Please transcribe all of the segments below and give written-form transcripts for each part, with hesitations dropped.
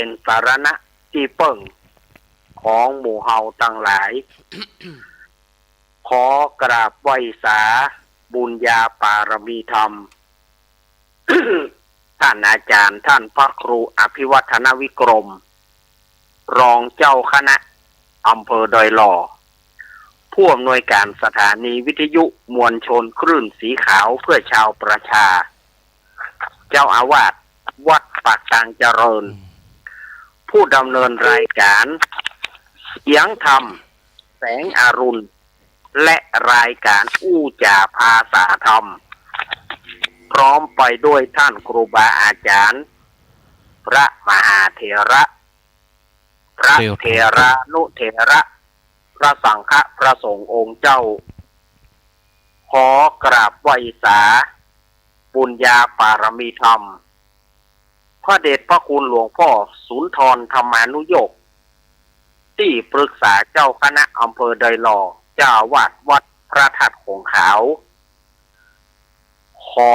เป็นสารณะที่เปิ่งของหมู่เฮาทั้งหลาย ขอกราบไหว้สาบุญญาปารมีธรรม ท่านอาจารย์ท่านพระครูอภิวัฒนวิกรมรองเจ้าคณะอำเภอดอยหล่อผู้อำนวยการสถานีวิทยุมวลชนคลื่นสีขาวเพื่อชาวประชาเจ้าอาวาสวัดปากทางเจริญผู้ดำเนินรายการเสียงธรรมแสงอรุณและรายการอู้จ่าภาษาธรรมพร้อมไปด้วยท่านครูบาอาจารย์พระมหาเถระพระเถรานุเถระพระสังฆพระสงฆ์องค์เจ้าขอกราบไหว้สาบุญญาปารมีธรรมพระเดชพระคุณหลวงพ่อสุนทรธรรมานุโยคที่ปรึกษาเจ้าคณะอำเภอดอยหล่อเจ้าอาวาสวัดพระธาตุคงขาวขอ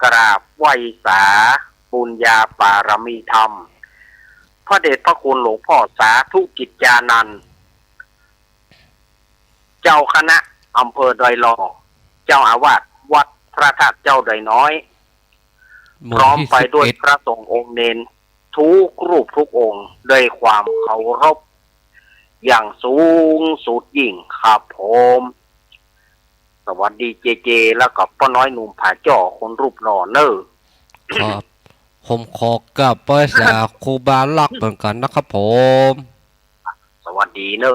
กราบไหว้สาบุญญาปารมีธรรมพระเดชพระคุณหลวงพ่อสาธุกิจจานันท์เจ้าคณะอำเภอดอยหล่อเจ้าอาวาสวัดพระธาตุเจ้าดอยน้อยพร้อมไปด้วยพระสงฆ์องค์เนนทุกรูปทุกองค์ด้วยความเคารพอย่างสูงสุดยิ่งครับผมสวัสดีเจเจแล้วกับป้าน้อยหนุ่มผาจ่อคนรูปหล่อเนอครับผมขอกลับไปสาครูบาลักเหมือนกันนะครับผม สวัสดีเนอ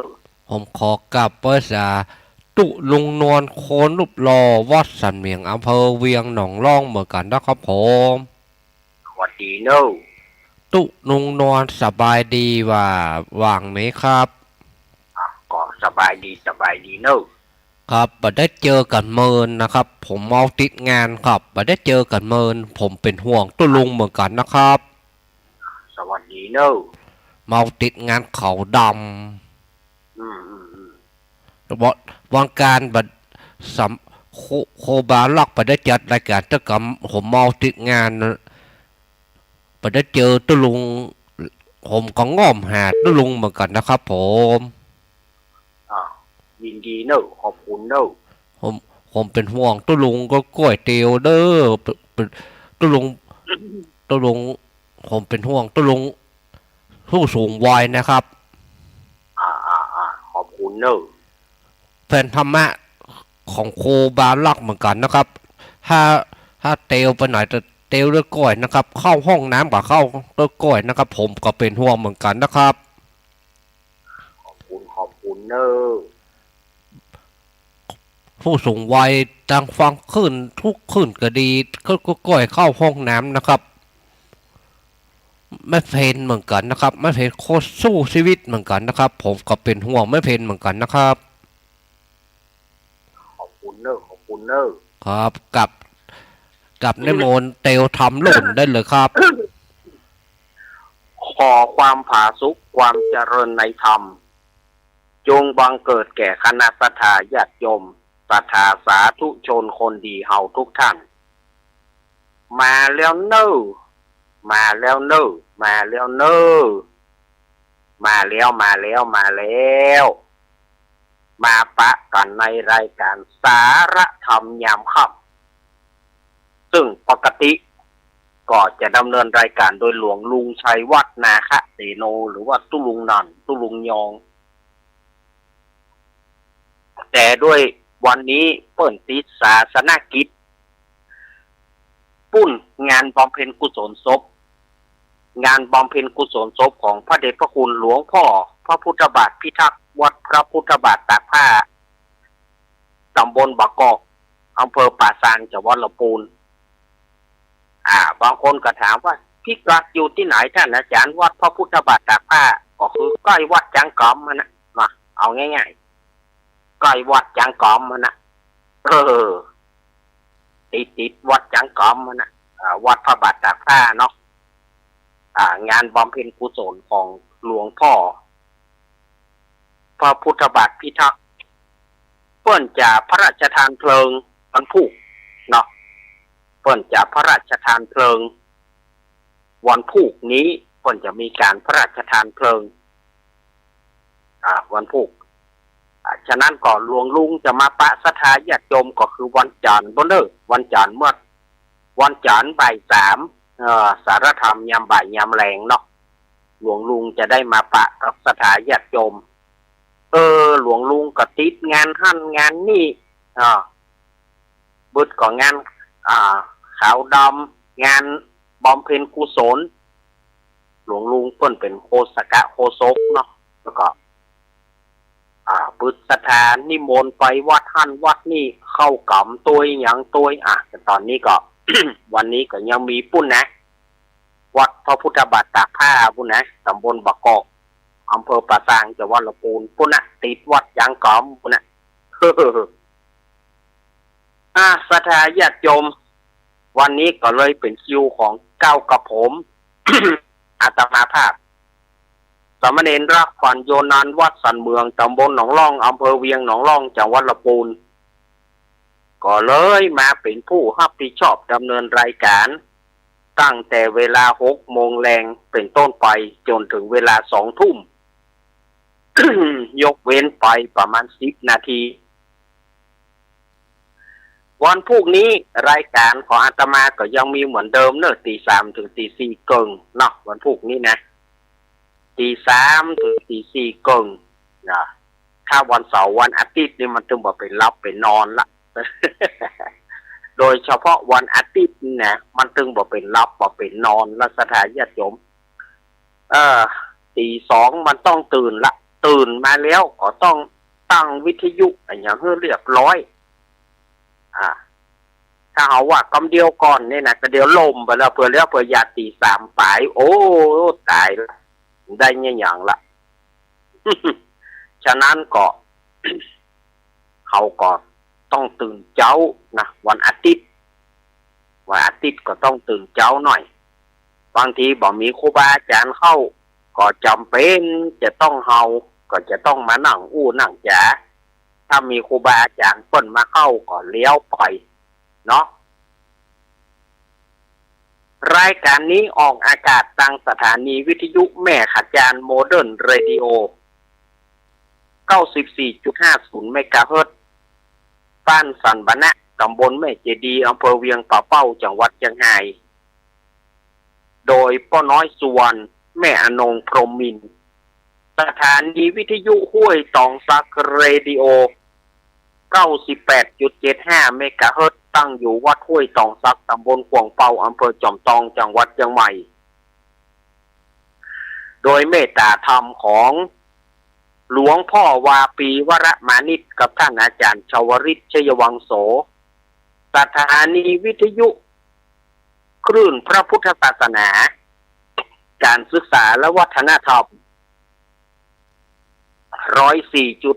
ผมขอกลับไปสาตุลุงนวลโคนรูปหล่อวัดสันเมียงอำเภอเวียงหนองล่องเหมือนกันนะครับผมสวัสดีเนอตุลุงนวลสบายดีว่าว่างไหมครับก็สบายดีเนอครับบัดได้เจอกันเมินนะครับผมเมาติดงานครับบัดได้เจอกันเมินผมเป็นห่วงตุลุงเหมือนกันนะครับสวัสดีเนอเมาติดงานเขาดำวันการบัดสัมโคบาลักบัดได้จัดรายการตะกรรมผมเมาติดงานบัดได้เจอตุลุงผมก็ง่อมหาตุลุงเหมือนกันนะครับผมยินดีเนอขอบคุณเนอผมเป็นห่วงตุลุงก็ก้อยเตียวเด้อตุลุงผมเป็นห่วงตุลุงผู้สูงวัยนะครับขอบคุณเนอแฟนธรรมะของโคบาลักเหมือนกันนะครับถ้าเตียวไปไหนจะเตียวด้วยก้อยนะครับเข้าห้องน้ำกับเข้าด้วยก้อยนะครับผมก็เป็นห่วงเหมือนกันนะครับขอบคุณเนอผู้สูงวัยจังฟังขึ้นทุกขึ้นก็ดีก็ก้อยเข้าห้องน้ำนะครับไม่เพนเหมือนกันนะครับไม่เพนโคตรสู้ชีวิตเหมือนกันนะครับผมก็เป็นห่วงไม่เพนเหมือนกันนะครับขอบคุณเนอครับกับในโมนเตลทำหล่นได้เลยครับขอความผาสุกความเจริญในธรรมจงบังเกิดแก่คณะสัตยาญาติโยมศรัทธาสาธุชนคนดีเฮาทุกท่านมาแล้วเนอมาแล้วมาปะกันในรายการสาระธรรมยามค่ำซึ่งปกติก็จะดำเนินรายการโดยหลวงลุงชัยวัฒนาคะเสโนหรือว่าตุลุงนันตุลุงยองแต่ด้วยวันนี้เปิ่นติดศาสนกิจปุ้นงานบำเพ็ญกุศลศพของพระเดชพระคุณหลวงพ่อพระพุทธบาทพิทักษ์วัดพระพุทธบาทตากผ้าตำบลบากกอกอำเภอป่าซางจังหวัดลำพูนบางคนก็ถามว่าพิกัดอยู่ที่ไหนท่านอาจารย์วัดพระพุทธบาทตากผ้าก็คือใกล้วัดจังกอมมันนะเอาง่ายๆใกล้วัดจังกอมมันนะติดวัดจังกอมมันนะวัดพระบาทตากผ้าเนาะงานบำเพ็ญกุศลของหลวงพ่อพระพุทธบาทพิทักษ์เปิ้นจะพระราชทานเพลิงวันพุธเนาะเปิ้นจะพระราชทานเพลิงวันพุธนี้ ก่อนจะมีการพระราชทานเพลิงวันพุธฉะนั้นก่อนหลวงลุงจะมาปะสถาญาติโยมก็คือวันจันทร์บนเด้อวันจันทร์เมื่อวันจันทร์บ่ายสามสารธรรมยามบ่ายยามแรงเนาะหลวงลุงจะได้มาปะกับสถาญาติโยมหลวงลุงก็ติดงานหั่นงานนี่บึดก็งานขาวดำงานบำเพ็ญกุศลหลวงลุงเพิ่นเป็นโฆษกะโฆษกเนาะแล้วก็บึดสถานนิมนต์ไปวัดหั่นวัดนี่เข้ากำตัวอย่างตัวแต่ตอนนี้ก็ วันนี้ก็ยังมีปุ้นนะวัดพระพุทธบาทตากผ้าปุ้นนะตำบลบะกอกอำเภอป่าซางจังหวัดลำพูนปุ้นนะติดวัดยางกอมปุ้นนะ สถาญาติโยมวันนี้ก็เลยเป็นคิวของเก้ากับผม อาตมาภาพสามเณรรักขวัญโยนันวัดสันเมืองตำบลหนองล่องอำเภอเวียงหนองล่องจังหวัดลำพูนก็เลยมาเป็นผู้รับผิดชอบดำเนินรายการตั้งแต่เวลา6 โมงแรงเป็นต้นไปจนถึงเวลา2 ทุ่ม ยกเว้นไปประมาณ10 นาทีวันพรุ่งนี้รายการของอาตมาก็ยังมีเหมือนเดิมเนอะตี 3 ถึงตี 4 เกิงเนาะวันพรุ่งนี้นะตี 3 ถึงตี 4 เกิงนะถ้าวันเสาร์วันอาทิตย์นี่มันถึงบอกเป็นรับเป็นนอนละ โดยเฉพาะวันอาทิตย์นี่นะมันถึงบอกเป็นรับบอกเป็นนอนและสถานญาติโยมตี 2มันต้องตื่นละตื่นมาแล้วก็ต้องตั้งวิทยุอย่างให้เรียบร้อยถ้าเอาว่ากำเดียวก่อนเนี่ยนะก็เดียวลมไปแล้วเพื่อแล้วเพื่อยาตี 3 ปลายโอ้ตายละได้เงี้ยอย่างละ ฉะนั้นก็ เขาก็ต้องตื่นเช้านะวันอาทิตย์ก็ต้องตื่นเช้าหน่อยบางทีบอกมีครูบาอาจารย์เข้าก็จำเป็นจะต้องเฮาก็จะต้องมานั่งนั่งจ๋าถ้ามีครูบาอาจารย์เปิ้นมาเข้าก็เลี้ยวไปเนาะรายการนี้ออกอากาศทางสถานีวิทยุแม่ขจารโมเดิร์นเรดิโอ 94.50 เมกะเฮิรตซ์บ้านสันบะนะตำบลแม่เจดีอำเภอเวียงป่าเป้าจังหวัดเชียงรายโดยป้าน้อยสุวรรณแม่อนงพรหมมินทร์สถานีวิทยุห้วยตองซักเรดิโอ 98.75 เมกะเฮิรตซ์ตั้งอยู่วัดห้วยตองซักตำบลขวงเปาอำเภอจอมทองจังหวัดเชียงใหม่โดยเมตตาธรรมของหลวงพ่อวาปีวรมานิชกับท่านอาจารย์ชวริตชยวังโสสถานีวิทยุคลื่นพระพุทธศาสนาการศึกษาและวัฒนธรรม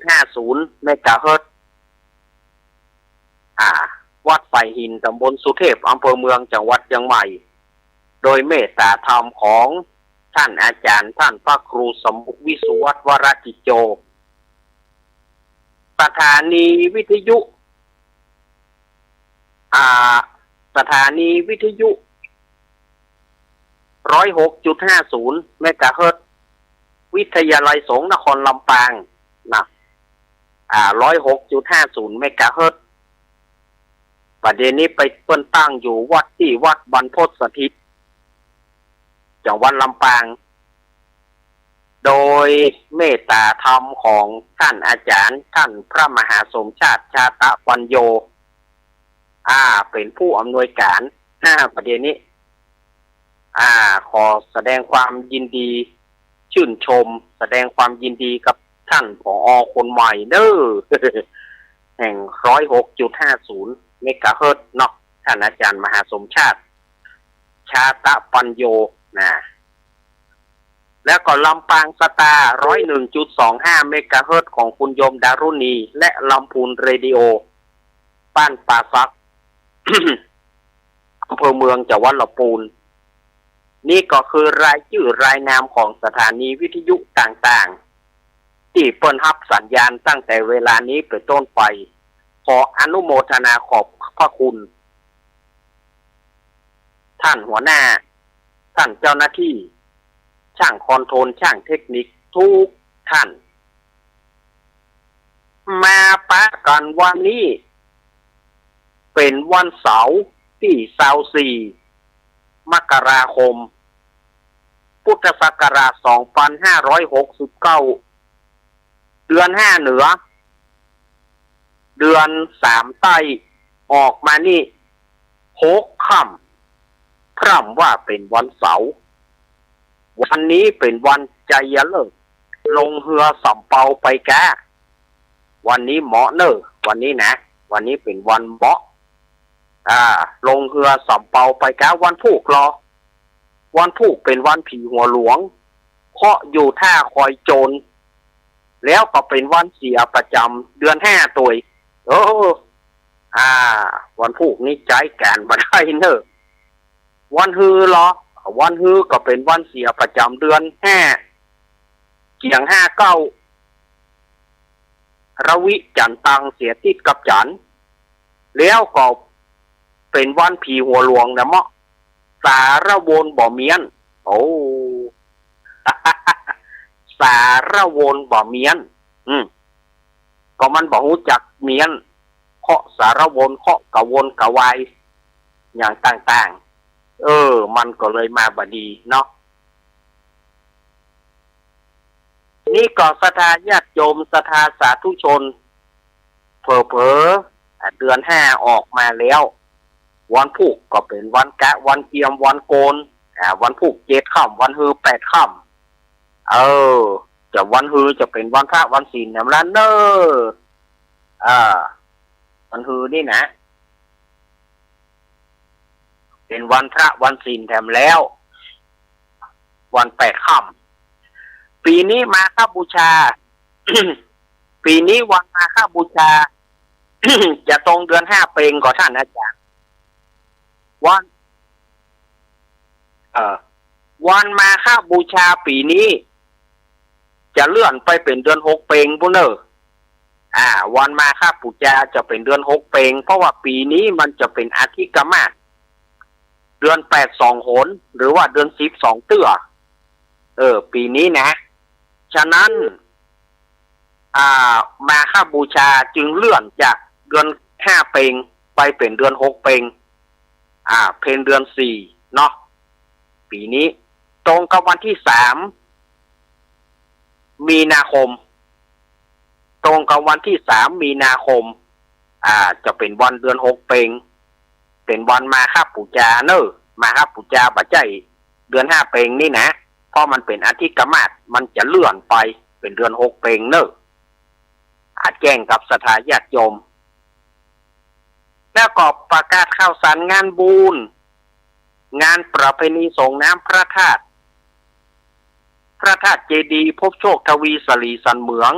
104.50 เมกะเฮิรตซ์วัดไฟหินตำบลสุเทพอำเภอเมืองจังหวัดเชียงใหม่โดยเมตตาธรรมของท่านอาจารย์ท่านพระครูสมบุวิสุวัฒน์วรจิโจสถานีวิทยุสถานีวิทยุ 106.50 เมกะเฮิรตซ์วิทยาลัยสงฆ์นครลำปางนะ106.50 เมกะเฮิรตซ์ประเด็นนี้ไปเปิ้นตั้งอยู่วัดที่วัดบรรพตสถิตจังหวัดลำปางโดยเมตตาธรรมของท่านอาจารย์ท่านพระมหาสมชาติชาตะปัญโยเป็นผู้อำนวยการประเด็นนี้ขอแสดงความยินดีชื่นชมแสดงความยินดีกับท่านผอ.คนใหม่เด้อ แห่ง 106.50 เมกะเฮิรตซ์เนาะท่านอาจารย์มหาสมชาติชาตะปัญโยนะแล้วก็ลำปางสตาร์ 101.25 เมกะเฮิรตซ์ของคุณโยมดารุณีและลำพูนเรดิโอบ้านป่าซัก อำเภอเมืองจังหวัดลำพูนนี่ก็คือรายชื่อรายนามของสถานีวิทยุต่างๆที่เปิดรับสัญญาณตั้งแต่เวลานี้เป็นต้นไปขออนุโมทนาขอบพระคุณท่านหัวหน้าท่านเจ้าหน้าที่ ช่างคอนโทรลช่างเทคนิคทุกท่านมาปะกันวันนี้เป็นวันเสาร์ที่24 มกราคม พุทธศักราช 2569 เดือน 5 เหนือ เดือน 3 ใต้ออกมานี่6 ค่ำพร่ำว่าเป็นวันเสาร์วันนี้เป็นวันใจเลิกลงเรือสำเภาไปแกวันนี้เหมาะเนอะวันนี้นะวันนี้เป็นวันเหมาะลงเรือสำเภาไปแกวันผูกรอวันผูกเป็นวันผีหัวหลวงเพราะอยู่ท่าคอยโจรแล้วก็เป็นวันเสียประจำเดือน 5ตัววันผูกนี่ใจแกนมาได้เนอะวันฮือเหรอวันฮือก็เป็นวันเสียประจำเดือน 5เกี่ยง59ระวิจันตังเสียติดกับจันแล้วก็เป็นวันผีหัวหลวงนะเมาะสารวนบ่เมียนสารวนบ่เมียนก็มันบ่รู้จักเมียนเคาะสารวนเคาะกะวนกะวายอย่างต่างๆมันก็เลยมาบดีเนาะนี่ก็ศรัทธาญาติโยมศรัทธาสาธุชนเผลอๆเดือน 5ออกมาแล้ววันผูกก็เป็นวันกะวันเกียมวันโกนวันผูก7 ค่ำวันฮือ8 ค่ำจะวันฮือจะเป็นวันพระวันศีลเนี่ยละเนวันฮือนี่นะเป็นวันพระวันศีลแถมแล้ววัน8 ค่ำปีนี้มาฆบูชา ปีนี้วันมาฆบูชา จะตรงเดือน 5เพ็งก่อนท่านอาจารย์วันมาฆบูชาปีนี้จะเลื่อนไปเป็นเดือน6เพ็งพุ่นเนอวันมาฆบูชาจะเป็นเดือน6เพ็งเพราะว่าปีนี้มันจะเป็นอาทิกมาเดือน8 2 หนหรือว่าเดือน10 2 เตื้อปีนี้นะฉะนั้นมาฆบูชาจึงเลื่อนจากเดือน5เพ็งไปเป็นเดือน6เพ็งเพ็งเดือน4เนาะปีนี้ตรงกับวันที่3 มีนาคมตรงกับวันที่3 มีนาคมจะเป็นวันเดือน6เพ็งเป็นวันมาฆบูชาเนอะมาฆบูชาบัดใจเดือน5เพ็งนี่นะเพราะมันเป็นอาทิกมาศมันจะเลื่อนไปเป็นเดือน6เพ็งเนอะแจ้งกับศรัทธาญาติโยมแล้วก็ประกาศข่าวสารงานบุญงานประเพณีส่งน้ำพระธาตุเจดีย์พบโชคทวีสลีสันเหมือง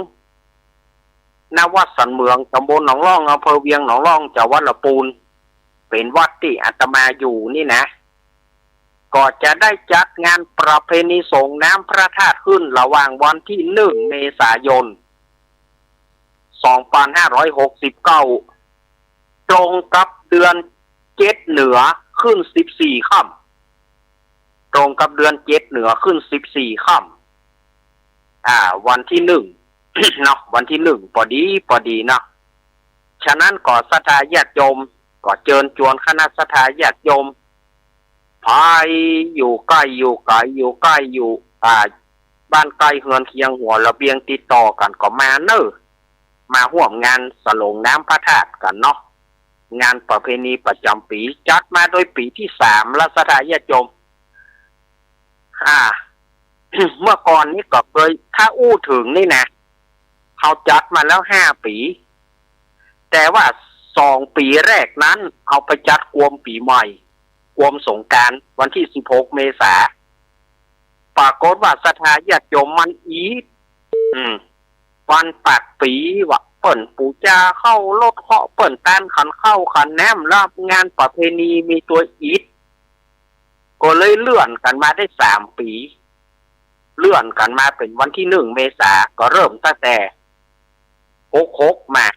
ณวัดสันเหมืองตำบลหนองร่องอำเภอเวียงหนองร่องจังหวัดลำพูนเป็นวัดที่อาตมาอยู่นี่นะก็จะได้จัดงานประเพณีส่งน้ำพระธาตุขึ้นระหว่างวันที่1 เมษายน 2569ตรงกับเดือน7เหนือขึ้น14 ค่ำตรงกับเดือน7เหนือขึ้น14 ค่ำวันที่1 เนาะวันที่1พอดีเนาะฉะนั้นก็ศรัทธาญาติโยมก็เชิญชวนคณะศรัทธาญาติโยมภายอยู่ใกล้อยู่ไกลอยู่ใกล้อยู่บ้านใกล้เฮือนเคียงหัวระเบียงติดต่อกันก็มาเนอะมาร่วมงานสลงน้ำพระธาตุกันเนาะงานประเพณีประจำปีจัดมาโดยปีที่3และศรัทธาญาติโยมเมื่อก่อนนี้ก็เคยถ้าอู้ถึงนี่นะเขาจัดมาแล้ว5 ปีแต่ว่า2 ปีแรกนั้นเอาไปจัดกวมปีใหม่กวมสงกรานต์วันที่16 เมษายนปรากฏว่าศรัทธาญาติโยมมันวันปัดปีว่าเปิ่นปูจาเข้ารถเคาะเปิ่นต้านขันเข้าขันแนมรับงานประเพณีมีตัวอีทก็เลยเลื่อนกันมาได้3 ปีเลื่อนกันมาเป็นวันที่1 เมษายนก็เริ่มตั้งแต่66มา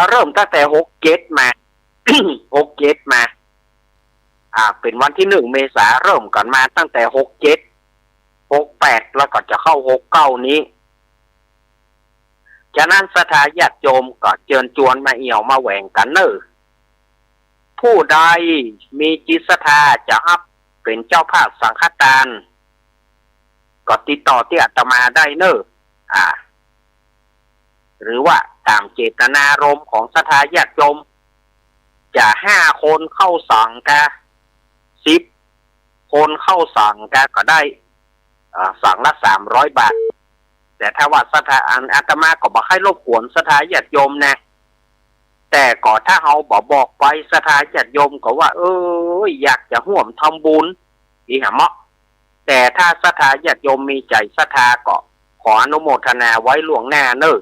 เริ่มตั้งแต่67มา67มา เป็นวันที่1 เมษายนเริ่มกันมาตั้งแต่67 68แล้วก็จะเข้า69นี้ฉะนั้นสถาญาติโยมก็เชิญชวนมาเอี่ยวมาแหว่งกันเนอผู้ใดมีจิตศรัทธาจะรับเป็นเจ้าภาพสังฆทานก็ติดต่อที่อาตมาได้เนอหรือว่าตามเจตนารมณ์ของสถาญาติโยมจะ5 คนเข้าสั่งกะ10 คนเข้าสั่งกะก็ได้สั่งละ300 บาทแต่ถ้าว่าสถาอาตมาก็บอกให้รบกวนสถาญาติโยมนะแต่ก็ถ้าเขาบอกไปสถาญาติโยมก็ว่าอยากจะร่วมทำบุญอีหะเมาะแต่ถ้าสถาญาติโยมมีใจศรัทธาก็ขออนุโมทนาไว้ล่วงหน้าเนอ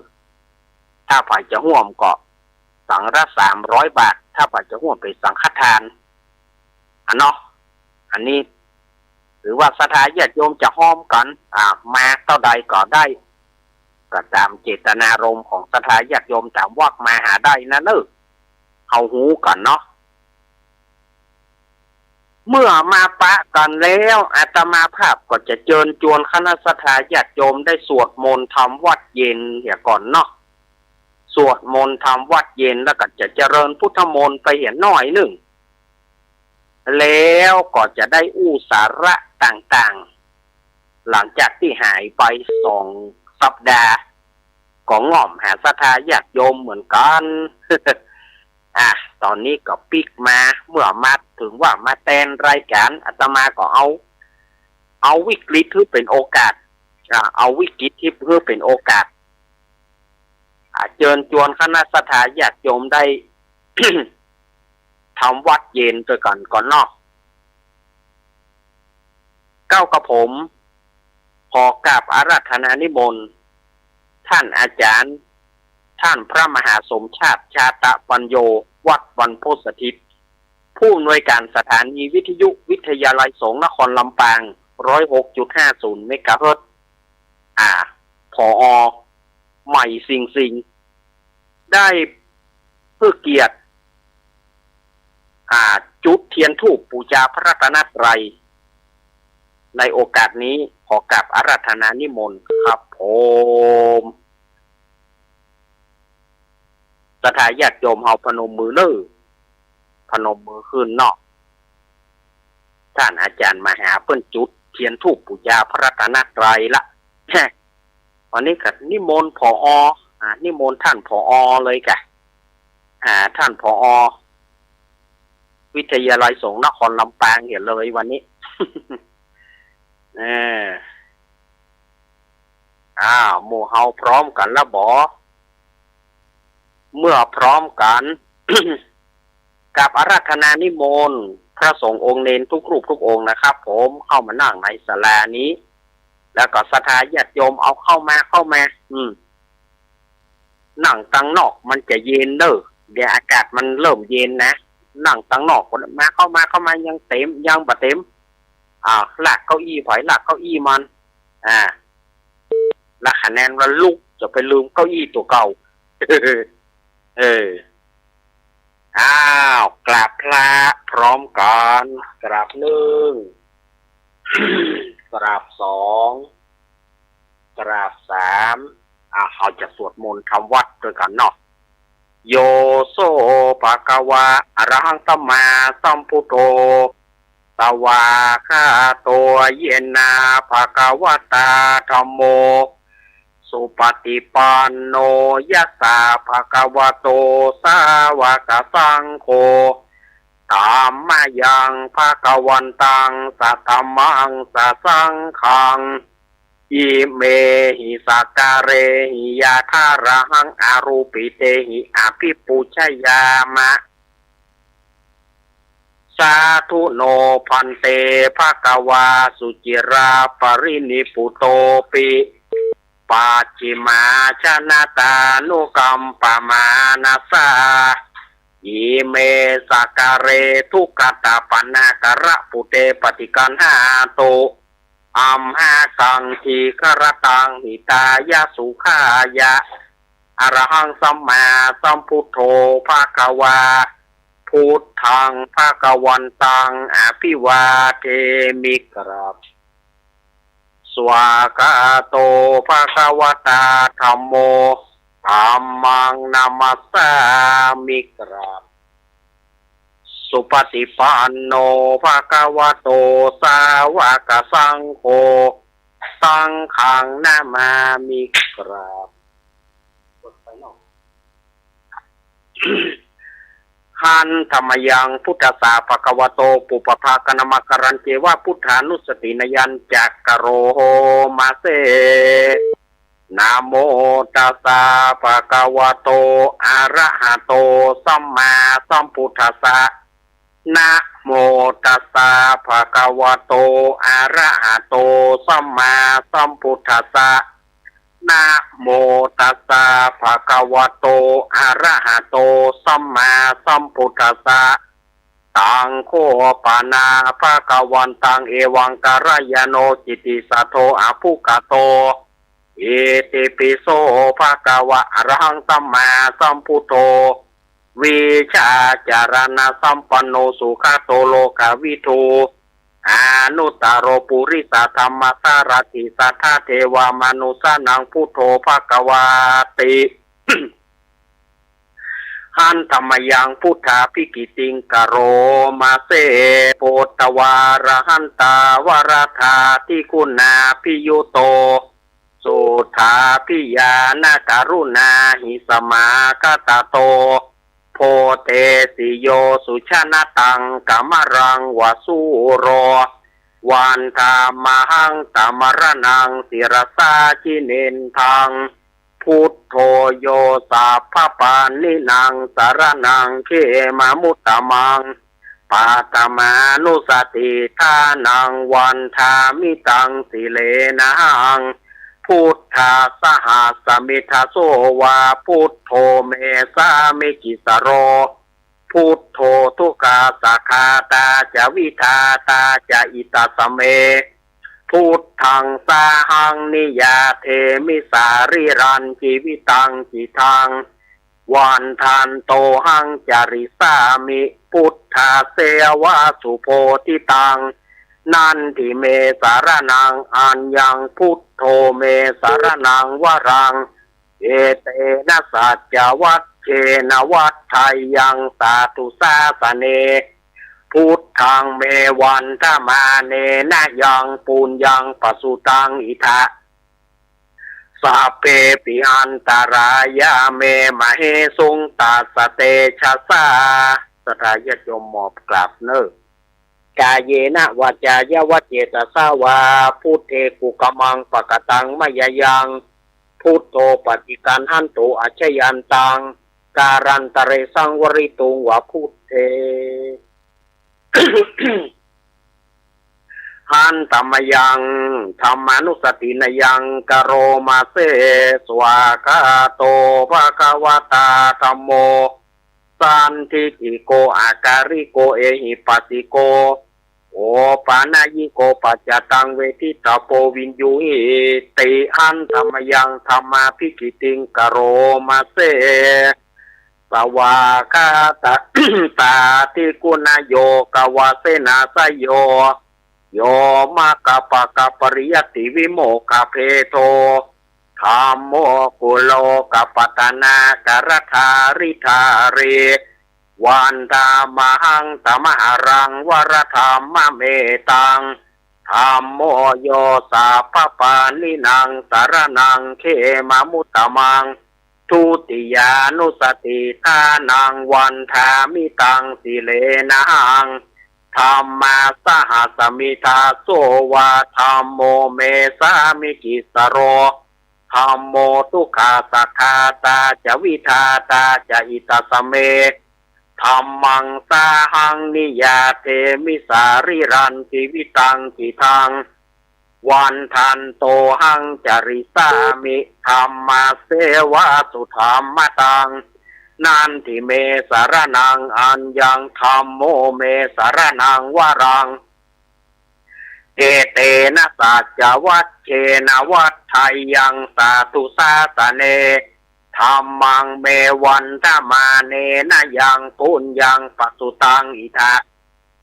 ถ้าฝ่ายจะร่วมก็สั่งละ300 บาทถ้าฝ่ายจะร่วมไปสังฆทานเนาะอันนี้หรือว่าสถาญาติโยมจะห้อมกันมาเท่าใดก็ได้ก็ตามเจตนารมณ์ของสถาญาติโยมตามวักมาหาได้นะเนอเอาหูกันเนาะเมื่อมาปะกันแล้วอาตมาภาพก็จะเชิญชวนคณะสถาญาติโยมได้สวดมนต์ทำวัดเย็นเดี๋ยวก่อนเนาะสวดมนต์ทำวัดเย็นแล้วก็จะเจริญพุทธมนต์ไปเห็นหน่อยหนึ่งแล้วก็จะได้สาระต่างๆหลังจากที่หายไป2 สัปดาห์ก็ง่อมหาสถาญาติโยมเหมือนกัน ตอนนี้ก็ปิกมาเมื่อมาถึงว่ามาแทนรายการอาตมาก็เอาวิกฤตที่เป็นโอกาสเอาวิกฤตที่เพื่อเป็นโอกาสเชิญชวนคณะสถาญาติโยมได้ ทำวัดเย็นด้วยกันก่อนเนาะก้าวกับผมขอกราบอาราธนานิมนต์ท่านอาจารย์ท่านพระมหาสมชาติชาตะปัญโยวัดวันโพธิสถิตผู้อำนวยการสถานีวิทยุวิทยาลัยสงฆ์นครลำปาง 106.50 เมกะเฮิรตซ์ผอ.ใหม่สิงได้เพื่อเกียรติจุดเทียนธูปบูชาพระรัตนตรัยในโอกาสนี้ขอกราบอาราธนานิมนต์ครับผมสถาญาติโยมเฮาพนมมือเนอพนมมือขึ้นเนาะท่านอาจารย์มหาเปิ้นจุดเทียนธูปบูชาพระรัตนตรัยละวันนี้ก็นิมนต์ผอ.นิมนต์ท่านผอ.เลยกะท่านผอ.วิทยาลัยสงฆ์นครลำปางเห็นเลยวันนี้ หมู่เฮาพร้อมกันแล้วบ่เมื่อพร้อมกัน กับอาราธนานิมนต์พระสงฆ์องค์เนรทุกรูปทุกองค์นะครับผมเข้ามานั่งในศาลานี้แล้วก็สถาญาติโยมเอาเข้ามานั่งตั้งนอกมันจะเย็นเด้อเดี๋ยวอากาศมันเริ่มเย็นนะนั่งตั้งนอกมาเข้ามายังเต็มยังบ่เต็มลากเก้าอี้ลากเก้าอี้มันแล้วคะแนนว่าลุกจะไปลืมเก้าอี้ตัวเก่า กราบพระพร้อมกันกราบ1 กราบ2 กราบ3เขาจะสวดมนต์ทำวัดด้วยกันเนาะโยโสภะคะวะอะระหังสัมมาสัมพุทโธสวากขาโตเยนะภะคะวะตาธัมโมสุปฏิปันโนยัสสะภะคะวะโตสาวกสังโฆธัมมายังภะคะวันตังสัทธัมมังสัสสังฆังอิเมหิสักการเรหิยะทาระหังอารูปิเตหิอภิปุชยามะสาธุโนพันเตภะคะวาสุจิราปรินิพุโตปิปัจฉิมาชนะตานุกัมปมานาสาอิเมสักการเรทุกขตาปนาการะปุเตปฏิกันหาโตอัมหากังทีครตังหิตายะสุขายะอรหังสัมมาสัมพุทโธภะคะวาโพ พุทธังภควันตังอภิวาเทมิกราบสวากาโตภควตาธัมโมธัมมังนามัสสามิกราบสุปฏิปันโนภควโตสาวกสังโฆสังฆังนามามิกราบหันธรรมยังพุทธสาภควโตปุปภาคณมกรันเจวะพุทธานุสตินยันจักกโรมาเสนะโมตัสสะภะคะวะโตอะระหะโตสัมมาสัมพุทธัสสะนะโมตัสสะภะคะวะโตอะระหะโตสัมมาสัมพุทธัสสะนะโมตัสสะภะคะวะโตอะระหะโตสัมมาสัมพุทธัสสะตังโฆปานาภะคะวันตังเอวังการยโนจิตติสัทโธอภุกโตเอติปิโสภะคะวะอะระหังสัมมาสัมพุทโธวิชาจารณะสัมปันโนสุขโตโลกวิทูอนุตตโรปุริสธรรมสารติสัทธาเทวามนุสานังพุทโธภควาติ หันธรรมยังพุทธาภิกิติงกโรมาเสโปตวารหันตาวรธาทิคุณาพิยุโตสุธาพิยานาการุณาหิสมากตโตโพเตสิโยสุชนะตังกัมรังวสุโรวันธามหังตมรนังศิรสาจิเนนทังพุทโธโยสัพพปานินังสารนังเขมามุตตมังปาตมานุสติทานังวันธามิตังสิเลนังพุทธาสหัสมิทาโสวาพุทโธเมสามิกิสโรพุทโธทุกาสัคาตาจะวิทาตาจะอิตาสเมพุทธังสาหังนิยาเทมิสาริรันชีวิตังจิทังวันทันโตหังจาริสามิพุทธาเสวะสุโพธิตังนันทิเมสารนังอัญญังพุทโธเมสารนังวรังเอเตนะสัจจวัตเชนวัตไทยังสาธุสาสเนพุทธังเมวันทมาเนนะยังปุญญังปสุตังอิทะสัพเพปิอันตรายาเมมเหสุงตัสเตชะสาสทายะโยมหมอบกราบเนอกายเยนะวาจายะวะเจตสาวาพุทเทกุกมังปะกตังมะยะยังพุทโธปฏิกันหันตุอัจฉยันตังการันตะเรสังวริตุงวะพุทเท หันธรรมยังธรรมานุสตินยังกโรมาเสสวากาโตภควตาธัมโมสันทิติโกอาการิโกเอหิปัสสิโกโอปานายิโกปัจจตังเวทิตาโปวินยูหิติหันธรรมยังธรรมาภิกิติงกโรมาเสสวากาตา ตาทิกุณโยกวาเสนาสยโยโยมะกะปะกะปริยติวิโมกะเพโทธัมโมกุโลกะปัตนาการธาริธาเรวันธามหังตมหรังวรธรรมเมตังธัมโมโยสัพพปานินังสารนังเขมามุตตมังทุติยานุสติทานังวันธามิตังสิเลนังธรรมาสหัสมิทาโสวาธัมโมเมสามิกิสโรธัมโมทุกขาสัคคาตาจะวิทาตาจะอิตาสเมธัมมังสาหังนิยาเทมิสาริรันชีวิตังจิทังวันทันโตหังจาริสามิธัมมาเสวะสุธรรมตังนันทิเมสารนังอัญญังธัมโมเมสารนังวรังเอเตนะสัจจวัตเชนวัตไทยังสาธุสาสเน ธรรมังเมวันธมาเนนะยังปุญญังปัสสุตังอิทะ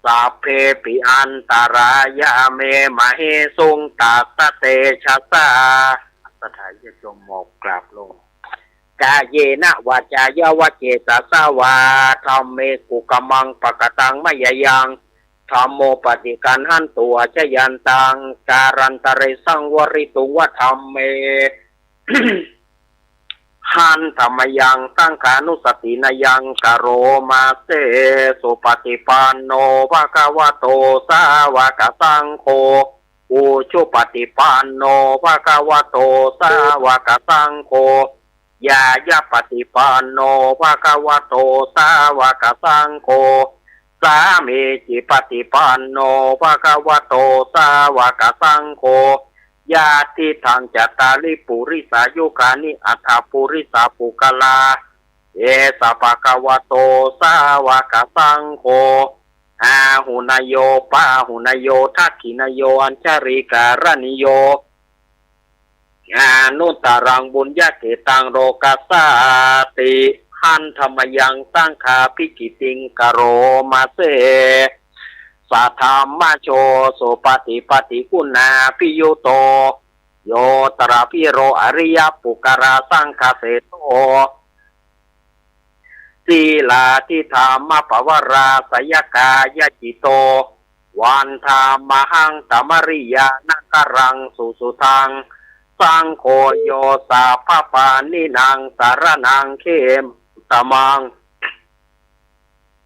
สัพเพปิอันตรายาเมมะเฮสุงตัสสะเตชะสาสถายะจมหมอบกราบลงกาเยนะวาจายาวเจตสาวาธัมเมกุกมังปะกตังมะยะยังธัมโมปฏิกันหันตัวชยันตังการันตะเรสังวริตุงวะธัมเม หันธรรมยังตั้งขานุสตินายังกโรมาเสสุปฏิปันโนภะคะวะโตสาวกสังโฆอุชุปฏิปันโนภะคะวะโตสาวกสังโฆยายาปฏิปันโนภะคะวะโตสาวกสังโฆสามีจิปฏิปันโนภะคะวะโตสาวกสังโฆญาติทางจัตตาลิปุริสายุคานิอัฏฐปุริสาปุกลาเอสะภะคะวะโตสาวกสังโฆอาหุนโยปาหุนโยทักขินโยอัญชริการณิโยอานุตตรังบุญญาเกตังโรกัสสาติหันธรรมยังตั้งคาภิกิติงกโรมาเสสัทธรรมโชโสปฏิปฏิคุณาพิยุโตโยตระพิโรอริยปุกราสังคเสโตศีลาทิธรรมปวราสยกายจิโตวันธามหังตมริยานักรังสุสุทังสังโฆโยสาภปานินางสารนังเขมตมัง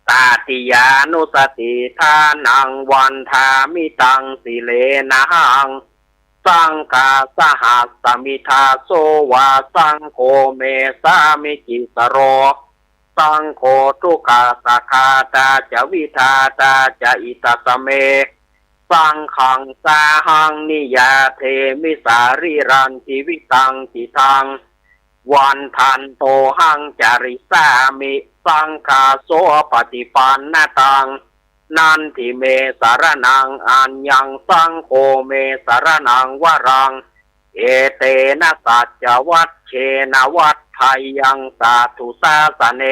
ตาติยานุสติทานังวันธามิตังสิเลนะหังสังกาสหัสสมิทาโสวาสังโฆเมสามิจิสโรสังโฆทุกขาสาคาตาจะวิทาตาจะอิตสเมสังขังสาหังนิยาเทมิสาริรันจิวิตังจิทังวันทันโตหังจาริสามิสังฆาโสปฏิปันนาตังนันทิเมสารนังอัญญังสังโฆเมสารนังวรังเอเตนะสัจจวัชเชนะวัฏไทยังสาธุสาสเน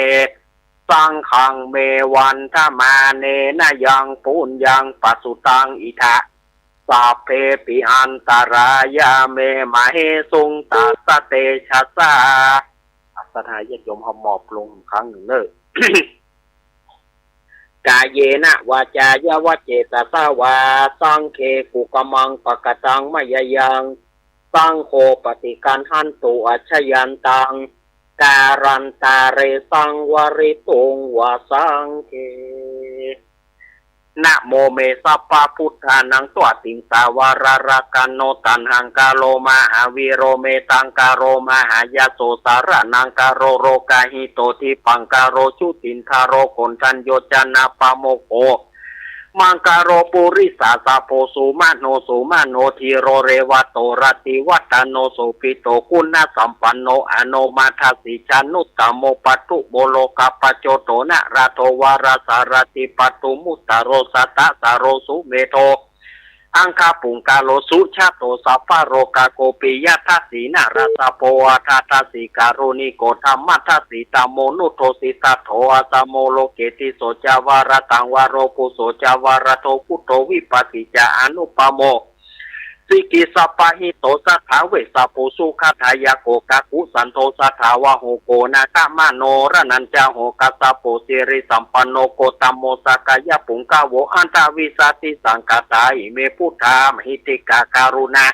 สังขังเมวันธมาเนนะยังปุญญังปัสสุตังอิทะสัพเพปิอันตรายาเมมะเฮสุงตัสสะเตชะสาสถายะโยมหมอบลงครั้งหนึ่งเลย กายเยนะวาจายาวเจตสาวาสังเคกุกมังปะกตังมะยะยังสังโฆปฏิกันหันตุอัชยันตังการันตาเรสังวริตุงวาสังเคนะโมเมสัพพะพุทธานังสวติงสาวารารกันโนตันหังกาโลมหาวิโรเมตังกาโรมหายาโสสารนังกาโรโรกาหิโตทิปังกาโรชุตินทาโรโกนทันโยจนาปโมโกมังกาโรปุริสาสาโพสุมาโนสุมาโนทีโรเรวโตรติวัตโนสุปิโตคุณสัมปันโนอโนมาทัสสิชานุตตโมปัตตุโบโลกาปโจโตนะราโทวาราสารติปัตตุมุตตโรสัตตะสารโสุเมโทอังคาปุงกาโลสุชาโตสัพพะโรกาโกปิยะทัสสีนาราสโปอาทาทัสสิการุณิโกธรรมทัสสิตโมนุโทสิตัทโทอาตโมโลเกติโสจาวารตังวารโปุโสจาวารโทพุทโธวิปัสสิจาอนุปโมสิกิสัพพะหิโตสัทธาเวสาปุสุขทายโกกะกุสันโทสัทธาวะโหโกนาคามโนระนันจาโหกัสสะโปสิริสัมปันโนโกตัมโมสักายะปุงกาโวอันตาวิสาติสังกตาอิเมพุทธามหิติกาการุณา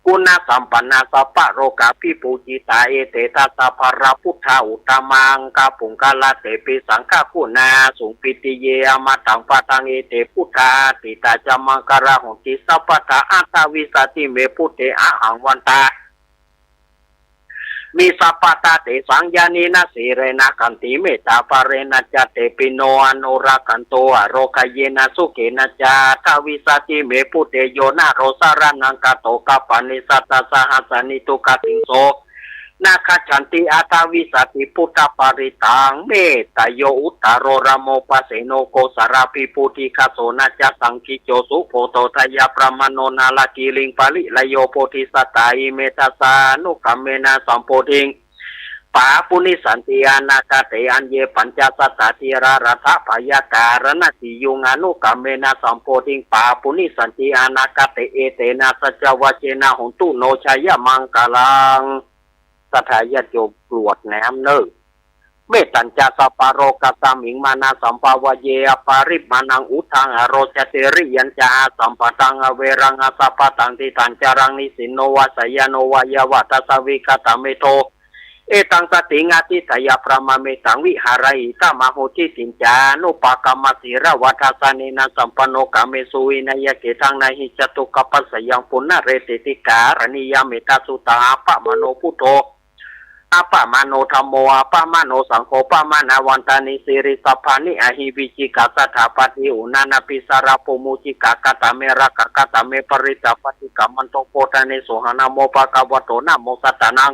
กุณสัมปันนาสัพพะโรกาภิปูจิตาเอเตทัสสะภรพุทธาอุตตมังกาปุงกาลเตปิสังฆคุณาสุปิติเยอมตังปะตังเอเตพุทธาติตาจามังการะหงติสัพพะอัตตาวิสาติเมพุทเตอะหังวันตามีสัพพตาเตสังญานีนะสีเรนะกันติเมตตาปะเรนะจเตปิโนอนุรักขันโตอโรคเยนะสุเกนะจาทวิสาติเมพุเตโยนะโรสารนังกะโตกะปานิสัตตสหัสนิตุกะติงโสนาคฉันติอาทวิสติพุทธปาริตังเมตตโยอุตตโรรโมปัสเสโนโกสาราภิปุติคโสนะจัสังคิโจสุโพโตทยาประมโนนาลกิลิงปาลิลโยโพธิสัตตาอิเมตัสสานุกัมเมนะสัมโพธิง ปาปุนิสันติอนาคาเตอันเยปัญจสัตตติรารัฐพยาการณติยุงานุกรรมเมนะสัมโพธิงปาปุนิสันติอนาคาเตเอเตนะสัจวเจนะหนตุโนชัยมังกาลังสถายาโยมกรวดแหนมเนอเมตัญจาสปาโรกัสสมิงมานาสัมภาวเยอปาริมานังอุทังอโรจเตริยัญจาสัมปตังอเวรังอสัพพตังติตัญจารังนิสินโนวาสยโนวายวัตสวิกตเมโทเอตังสติงาติสยพระมเมตังวิหารหิตามโหติสินจานุปกรรมสีระวัฏสานินาสัมปโนกาเมสุวินัยเกทังนาหิจตุกปัสสยังปุณณเรติติการณิยเมตาสุตาปะมโนพุทโธอาปะมโนธรรมโมอาปะมโนสังโฆปะมานาวันตานิสิริสัพพานิอหิวิจิกาสถาปฏิอุนานาปิสาราปุมุจิกากตเมระกกตเมปริตาปฏิกรรมันโตโพธานิสุหานาโมปะกวะโตนะโมสัตตานัง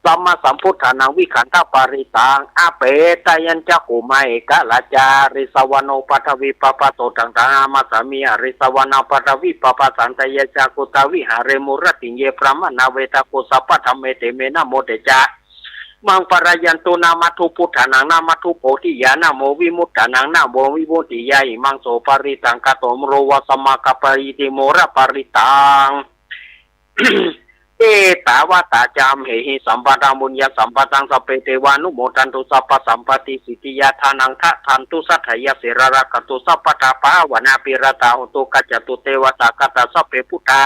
สัมมาสัมพุทธานังวิขันธปาริตังอาเปตยัญจักขุมาเอกลาจาริสวโนปัทวิปปะโตตังตามาสามีอริสวนาปัทวิปปะสันตยจักุตวิหารมุรติเยพระมนาเวตากุสัพพธรรมเมเตเมนะโมเตจามังปรายันตุนามัทุพุทธานังนามัทุโพธิยานาโมวิมุตตานังนาโมวิมุตติยาอิมังโสปาริตังกตมโรวะสมากปริติโมระปาริตัง เอตาวาตาจามเหหิสัมปทามุญญาสัมปทังสเปเทวานุโมทันตุสัพพสัมปติสิทธิยาทานังทะทันตุสัทธยาเสระระกตุสัพพทาภาวนาปิรตาหุตุกัจจตุเทวตากตาสัพเพพุทธา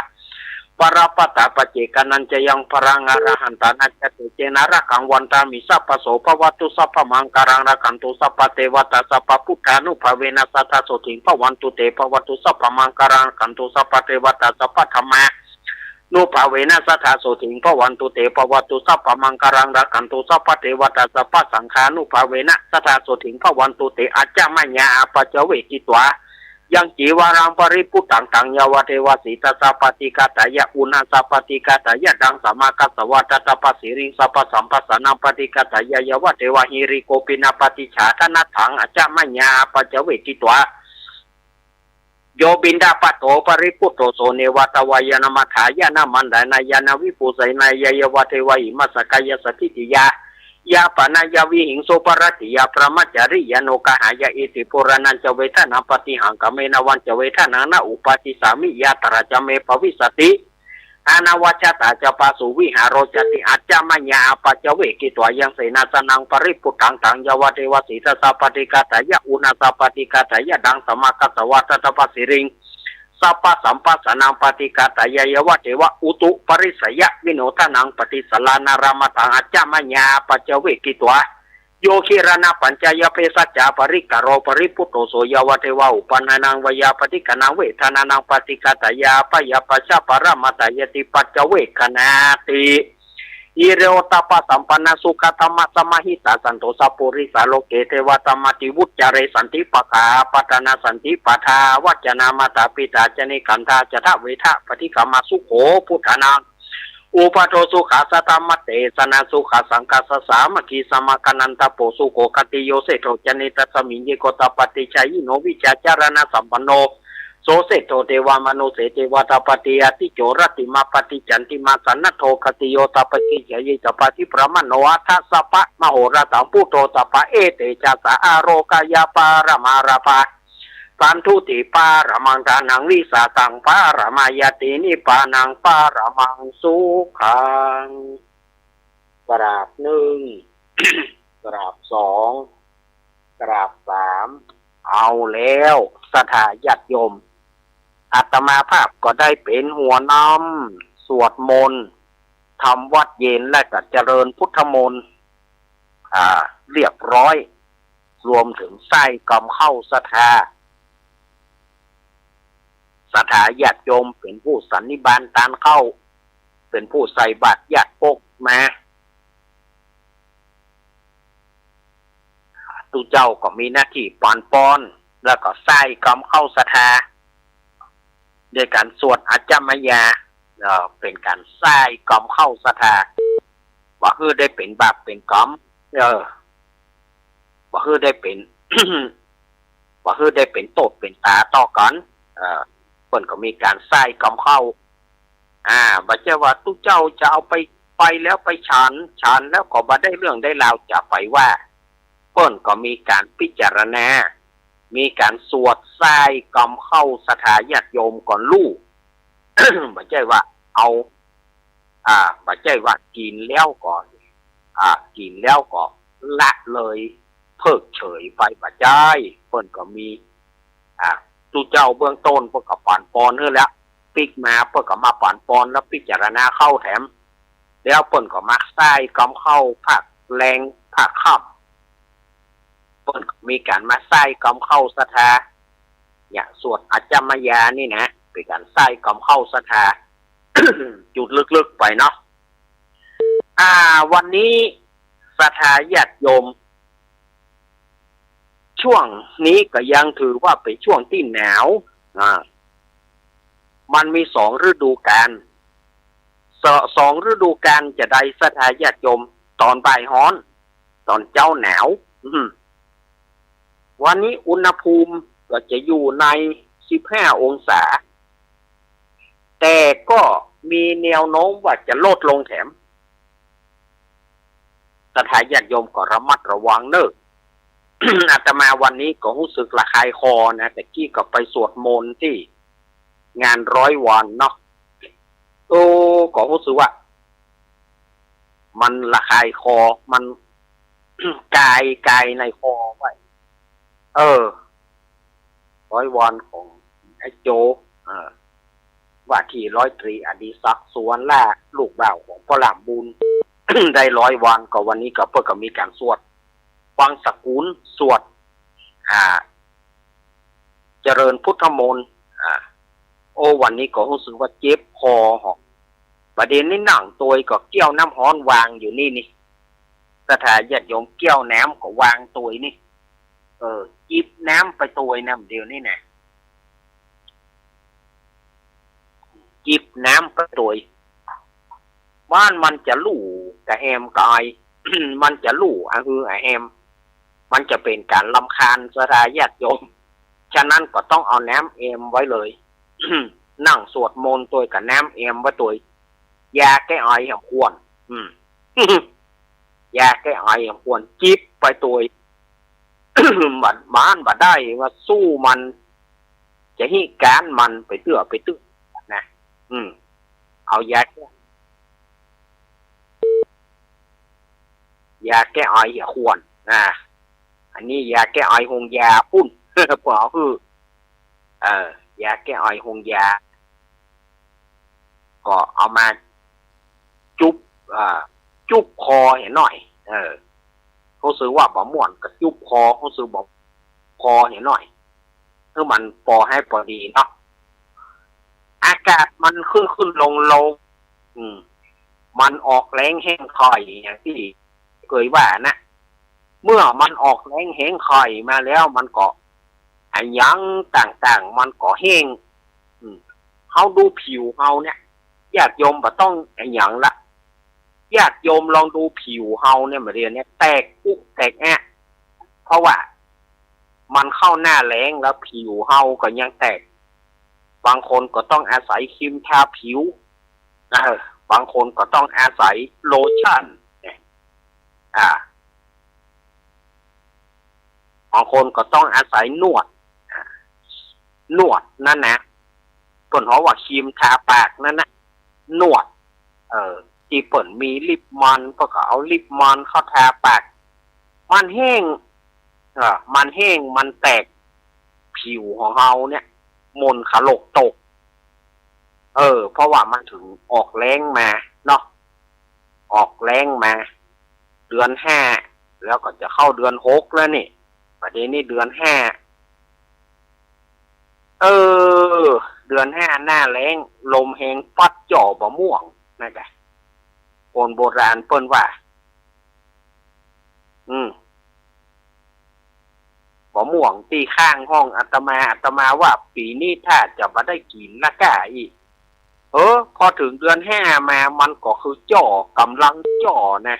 ปราปตาปเจกันันจะยังพรังอรหันตานัจเตเจนาระกังวันตามิสัพพโสภวัตุสัพพมังการังระกันตุสัพพเทวตาสัพพพุทธานุภเวนัสสัทธโสถิงภวันตุเตภวัตุสัพพมังการังกันตุสัพพเทวตาสัพพธรรมะนุภเวนัสสัทธโสถิงภวันตุเตภวัตุสัพพมังการังระกันตุสัพพเทวตาสัพพสังฆานุภเวนัสสัทธโสถิงภวันตุเตอาจามัญญาอปัจเจเวกิตวายังจีวารังปริปุตังตังยาวเทวสิตาสัพปติกาตายะอุณาสัพปติกาตายะดังสมาคัสวัตตปสิริงสัพพสัมปัสสนังปฏิกาตายะยวเทวหิริโกปินาปฏิชาธนัตถังอาจามัญญาปัจเจเวกิตวาโยบินดาปโตปริปุตโตโสเนวัตวายนามัฏฐายานามันดานายานาวิปุไสนายยวเทวหิมัสกายสถิติยายาปนายาวิหิงโสปรติยาพระมัจจริยานุกหายาอิติปุรานันจเวทนาปฏิหังกเมนาวันจเวทนานาอุปาติสามิยาตระจเมภวิสติอานาวจตาจปาสุวิหารโรจติอาจามัญญาปัจเจเวกิตวายังเสนาสนังปริปุตังตังยวเทวสิตาสัพปติกาตายะอุณาสัพปติกาตายะดังสมาคัสวัตตปสิริงสัพพสัมปัสสนังปฏิกาตายะยวเทวะอุตุปริสยะวิโนทนังปฏิสลานารามตังอาจามัญญาปัจเจเวกิตวาโยคิรานาปัญจยเพสัจจาปริกโรปริปุตโตโสยวเทวะอุปนานังวยาปฏิกนังเวทนานังปฏิกาตายาปยาปัจจปรมัตยติปัจเจเวคนาติอิเรโอตปะสัมปันนสุขธรรมสมาหิตาสันโตสัพปุริสาโลเกเทวตมติวุจจเรสันติปะกาปัตนาสันติปทาวัจนามาตาปิตาจนิขันธาจทะเวทะปฏิกรรมสุโขพุทธานังอุปโทสุขาสตมเตสนาสุขาสังกัสสามคีสมากันันตโปสุโขคติโยเสโตจนิตสมิงเยโกตปฏิชัยโนวิจาจารณสัมปันโนโสเสโตเทวามโนเสเทวตปฏิยติโจรติมาปฏิจันติมาสันนโทคติโยตปฏิจยิตปฏิพระมโนอัฏสปะมโหรตังพุโตตปะเอเตจัสสะอโรกายาปารมาราภาปันทุติปารมังทานังวิสาตังปารมายตินิปานังปารมังสุขังกราบหนึ่ง กราบสองกราบสามเอาแล้วสถาญาติโยมอาตมาภาพก็ได้เป็นหัวนำสวดมนต์ทำวัดเย็นและก็เจริญพุทธมนต์เรียบร้อยรวมถึงใส่กำเข้าศรัทธาญาติโยมเป็นผู้สันนิบาตตานเข้าเป็นผู้ใส่บาตรญาติพกมาตุเจ้าก็มีหน้าที่ปอนปอนแล้วก็ใส่กำเข้าศรัทธาด้วยการสวดอาจามยาเป็นการใส่กำเข้าศรัทธาว่าคือได้เป็นบาปเป็นกรรมว่าคือได้เป็น ว่าคือได้เป็นโตดเป็นตาต่อกันเพิ่นก็มีการใส่กำเข้าบ่ใช่ว่าตุเจ้าจะเอาไป ไปแล้วไปฉันแล้วก็บ่ได้เรื่องได้ราวจะไปว่าเปิ้นก็มีการพิจารณามีการสวดทรายกำเข้าสถาญาติโยมก่อนลูก ไม่ใช่ว่าเอาไม่ใช่ว่ากินแล้วก่อนกินแล้วก็ละเลยเพิกเฉยไปบ่ได้เปิ้นก็มีตู้เจ้าเบื้องต้นเพิ่นก็ปานปอนเฮือแล้วปิกมาเพิ่นก็มาปานปอนแล้วพิจารณาเข้าแถมแล้วเปิ้นก็มักใส่กำเข้าภาคแรงภาคค่ำเปิ้นก็มีการมาใส่กำเข้าศรัทธาอย่างสวดอาจามยานี่นะเป็นการใส่กำเข้าศรัทธา จุดลึกๆไปเนาะวันนี้ศรัทธาญาติโยมช่วงนี้ก็ยังถือว่าเป็นช่วงที่หนาวมันมี2 ฤดูกาล2 ฤดูกาลจะได้ศรัทธาญาติโยมตอนบ่ายร้อนตอนเจ้าหนาววันนี้อุณหภูมิก็จะอยู่ใน15 องศาแต่ก็มีแนวโน้มว่าจะลดลงแถมศรัทธาญาติโยมก็ระมัดระวังเนอะ อาตมาวันนี้ก็รู้สึกระคายคอนะแต่กี้ก็ไปสวดมนต์ที่งาน100 วันเนาะก็รู้สึกว่ามันระคายคอมัน กายในคอไว้100 วันของไอ้โจว่าที่100 ตรีอดิศักดิ์สุวรรณล่าลูกบ่าวของพ่อหลามบุญ ได้100 วันก็วันนี้ก็เพิ่นก็มีการสวดวังสกุลสวดเจริญพุทธมนต์วันนี้ก็รู้สึกว่าเจ็บคอหอกประเด็นนี้หนังตัวก็เกี่ยวน้ำฮ้อนวางอยู่นี่สถาญาติโยมเกี่ยวน้ำก็วางตัวนี่จิบน้ำไปตัวน้ำเดียวนี่นะจิบน้ำไปตัวบ้านมันจะลู่กะแอมกาย มันจะลู่แอมมันจะเป็นการรำคาญศรัทธาญาติโยมฉะนั้นก็ต้องเอาน้ำเอมไว้เลย นั่งสวดมนต์ตัวกับน้ำเอมไว้ตัวยาแก้ไออย่างควร ยาแก้ไออย่างควรจิบไปตัว บัดได้ว่าสู้มันจะให้การมันไปเตื้อนะเอายาแก้ไออย่าควรอันนี้ยาแก้ไอหงยาปุ้น เปล่าคือยาแก้ไอหงยาก็เอามาจุบคอเห็นหน่อยเขาซื้อว่าบ่ม่วนกับจุบคอเขาซื้อบ่คอเห็นหน่อยเพื่อมันพอให้พอดีเนาะอากาศมันขึ้นลงมันออกแรงแห้งคอยอย่างที่เคยว่านะเมื่อมันออกแรงแห้งคอยมาแล้วมันก็ยังต่างๆมันก็แห้งเฮาดูผิวเฮาเนี่ยญาติโยมบ่ต้องหยังละญาติโยมลองดูผิวเฮาเนี่ยมาเรียนเนี่ยแตกปุ๊กแตกเพราะว่ามันเข้าหน้าแล้งแล้วผิวเฮาก็ยังแตกบางคนก็ต้องอาศัยครีมทาผิวบางคนก็ต้องอาศัยโลชั่นบางคนก็ต้องอาศัยนวดนั่นนะเปิ่นว่าครีมทาปากนั่นนะนวดที่เปิ่นมีลิปมันก็เอาลิปมันเข้าทาปากมันแห้งมันแตกผิวของเฮาเนี่ยมนขลกตกเพราะว่ามันถึงออกแรงมาเนาะออกแรงมาเดือน5แล้วก็จะเข้าเดือน6แล้วนี่ประเดี๋ยวนี้เดือน5เดือน5หน้าแล้งลมแหงปัดจ่อบ่ม่วงนั่นแหละคนโบราณเปิ้นว่าบ่ม่วงตีข้างห้องอาตมาว่าปีนี้ถ้าจะบ่ได้กินละก้าอีกพอถึงเดือน5มามันก็คือจ่อกำลังจ่อนะ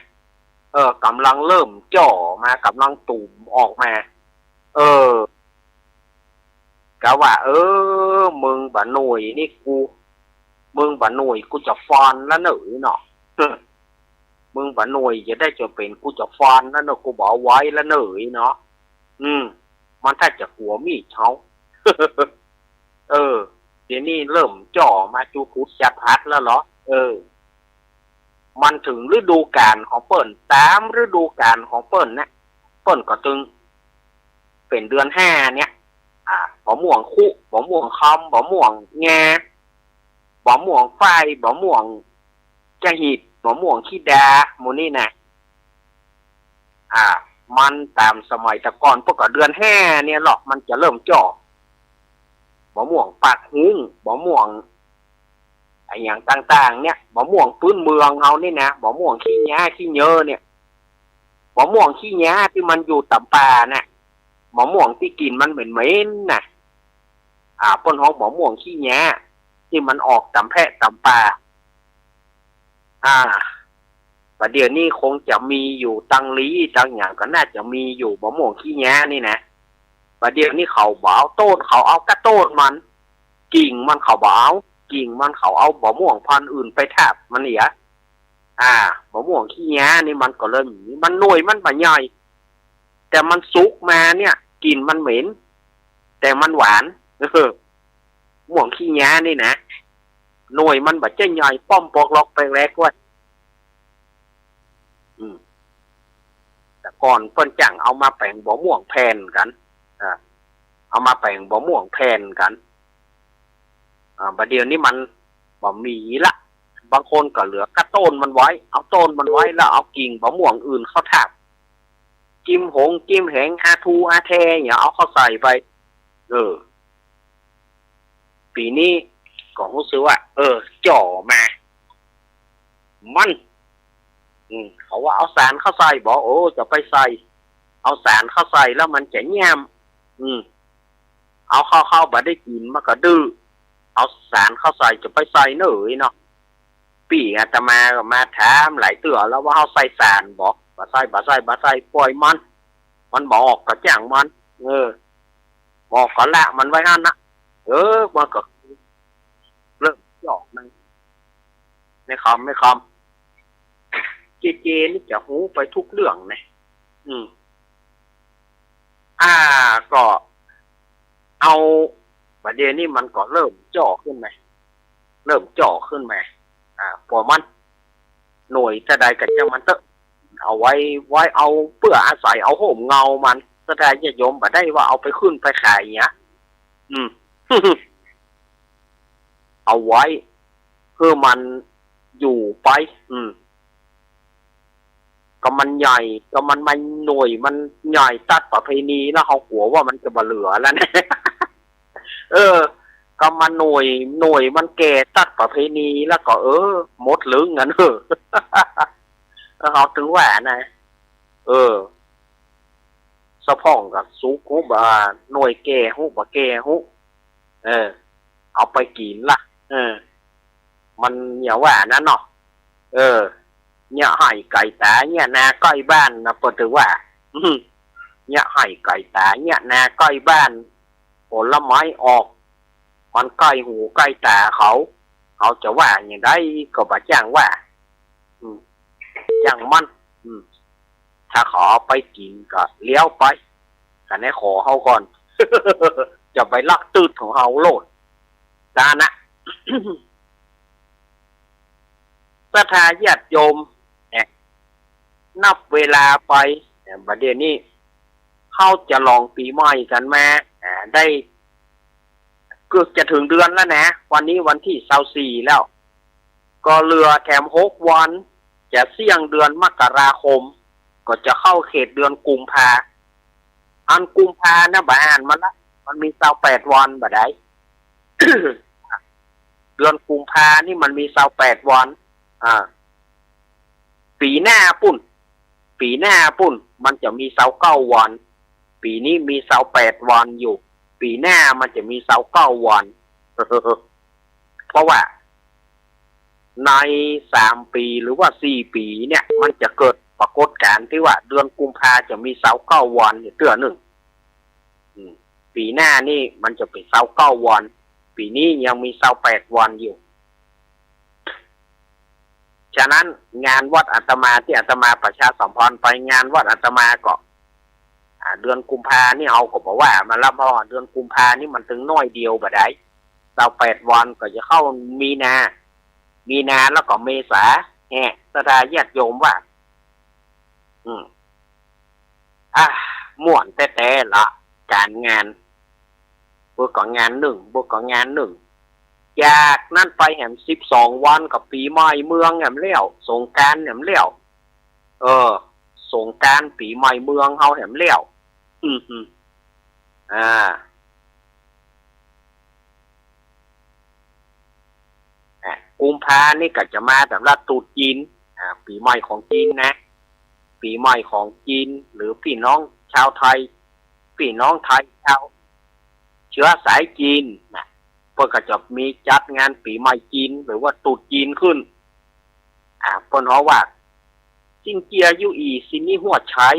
กำลังเริ่มจ่อมากำลังตุ่มออกมาก็ว่ามึงบ่หน่วยนี่มึงบ่หน่วยกูจะฟอนละหนึ่งเนาะ มึงบ่หน่วยจะได้จะเป็นกูจะฟันแล้วเนอะกูบอกไว้แล้วเหนื่อยเนาะมันถ้าจะกลัวมีดเขา เดี๋ยวนี้เริ่มจ่อมาจูพุทธจัดพัดแล้วเหรอมันถึงฤดูกาลของเปิ้นตามฤดูกาลของเปิ้นนะเปิ้นก็ตึงเป็นเดือนห้าเนี่ยบ่ม่วงคุบ่ม่วงคำบ่ม่วงแงบ่ม่วงไฟบ่ม่วงจะหิดบ่ม่วงขี้ดาหมูนี่นะมันตามสมัยแต่ก่อนพวกก็เดือนห้าเนี่ยหรอกมันจะเริ่มจ่อบ่ม่วงปากหุ้งบ่ม่วงไอ้อย่างต่างๆเนี่ยบ่ม่วงพื้นเมืองเฮานี่นะบ่ม่วงขี้หญ้าขี้เยอะเนี่ยบ่ม่วงขี้หญ้าที่มันอยู่ต่ำป่าน่ะบ่ม่วงที่กินมันเหม็นๆน่ะต้นหอมบ่ม่วงขี้หญ้าที่มันออกต่ำแพะต่ำป่าประเดี๋ยวนี้คงจะมีอยู่ตังลีตังอย่างก็น่าจะมีอยู่บ่ม่วงขี้หญ้านี่นะประเดี๋ยวนี้เขาบ่เอาต้นเขาเอากระโต้นมันกิ่งมันเขาบ่เอากิ่งมันเขาเอาบ่ม่วงพันธุ์อื่นไปแทบมันเหลียบ่ม่วงขี้แย้นี่มันก็เลยมันหน่วยมันบ่ใหญ่แต่มันสุกมาเนี่ยกลิ่นมันเหม็นแต่มันหวานม่วงขี้แย้นี่นะหน่วยมันบ่ใหญ่ป้อมปอกล็อกไปแรกว่าแต่ก่อนเพิ่นจังเอามาแปลงบ่ม่วงแผ่นกันเอามาแปลงบ่ม่วงแผ่นกันบัดเดี๋ยวนี้มันบ่มีละบางคนก็เหลือกระต้นมันไว้เอาต้นมันไว้แล้วเอากิ่งบ่ม่วงอื่นเข้าทับจิ้มหงจิ้มแหงอาทูอาแทเนี่ยเอาเข้าใส่ไปปีนี้ก็รู้สึกว่าจ่อมามันเขาว่าเอาสารเข้าใส่บอกจะไปใส่เอาสารเข้าใส่แล้วมันจะแย้มเอาเข้าบ่ได้กินมันก็ดื้อเอาสารเข้าใส่จะไปใส่เหนื่อยเนาะปีอาตมาก็มาถามหลายเตือแล้วว่าเขาใส่สารบอกบ่ใส่ปล่อยมันบอกกระจ่างมันบอกก็ละมันไว้นั่นนะมันก็เริ่มหยอกมันไม่คำเจนี่จะหูไปทุกเรื่องนะก็เอาประเด็นนี้มันก็เริ่มจ่อขึ้นมาพอมันหน่วยจะได้กันจังมันเตอะเอาไว้เอาเพื่ออาศัยเอาโหมเงามันจะได้จะยมบ่ได้ว่าเอาไปขึ้นไปขายเงี้ย เอาไว้เพื่อมันอยู่ไปก็มันใหญ่ก็มันหน่วยมันใหญ่ตัดประเพณีแล้วเขากลัวว่ามันจะบ่เหลือแล้วนะก็มันหน่วยมันแก่ตัดประเพณีแล้วก็หมดลึงงั้นเขาถึงว่านะสะพ่องกับสุกหูบ่หน่วยแก่หูบ่แก่หูเอาไปกินล่ะมันอย่าว่านะเนาะเนี่ยไห่ไก่ตาเนี่ยนาใกล้บ้านนะเปิดถือว่าเนี่ยไห่ไก่ตาเนี่ยนาใกล้บ้านผลไม้ออกมันใกล้หูใกล้ตาเขาจะว่าอย่างไรก็บ่จ้างว่าจ้างมันถ้าขอไปกินก็เลี้ยวไปกันให้ขอเขาก่อน จะไปลักตืดของเขาโลดตานะศรัทธาญาติโยมนับเวลาไปประเดี๋ยวนี้เขาจะลองปีใหม่กันมาได้เกือบจะถึงเดือนแล้วนะวันนี้วันที่24แล้วก็เรือแถม6 วันจะเสี่ยงเดือนมกราคมก็จะเข้าเขตเดือนกุมภาอันกุมภานะบ่อ่านมันละมันมี28 วันบ่ได้ เดือนกุมภานี่มันมี28 วันปีหน้าปุ่นมันจะมี29 วันปีนี้มี28 วันอยู่ปีหน้ามันจะมี29 วัน เพราะว่าใน3 ปีหรือว่า4 ปีเนี่ยมันจะเกิดปรากฏการณ์ที่ว่าเดือนกุมภาจะมี29 วันเตื้อหนึ่งปีหน้านี่มันจะเป็น29 วันปีนี้ยังมี28 วันอยู่ฉ ฉะนั้นงานวัดอาตมาที่อาตมาประชาสัมพันธ์ไปงานวัดอาตมาก็เดือนกุมภานี่เอาก็บอกว่ามันรับเพราะเดือนกุมภานี่มันถึงน้อยเดียวบ่ได้เรา8 วันก็จะเข้ามีนาแล้วก็เมษาแห่สถาญาติโยมว่าม่วนแต่ละการงานบวกกับงานหนึ่งจากนั้นไปแหม12 วันกับปีใหม่เมืองแหมเลี้ยวสงกรานต์แหมเลี้ยวสงกรานต์ปีใหม่เมืองเฮาแหมเลี้ยวกุมภานี่ก็จะมาแบบว่าตรุษจีนปีใหม่ของจีนนะปีใหม่ของจีนหรือพี่น้องชาวไทยพี่น้องไทยชาวเชื้อสายจีนนะเพื่อก็จะมีจัดงานปีใหม่จีนหรือว่าตรุษจีนขึ้นเพิ่นว่าว่าจิงเจียยู่อีซินี่หัวใช้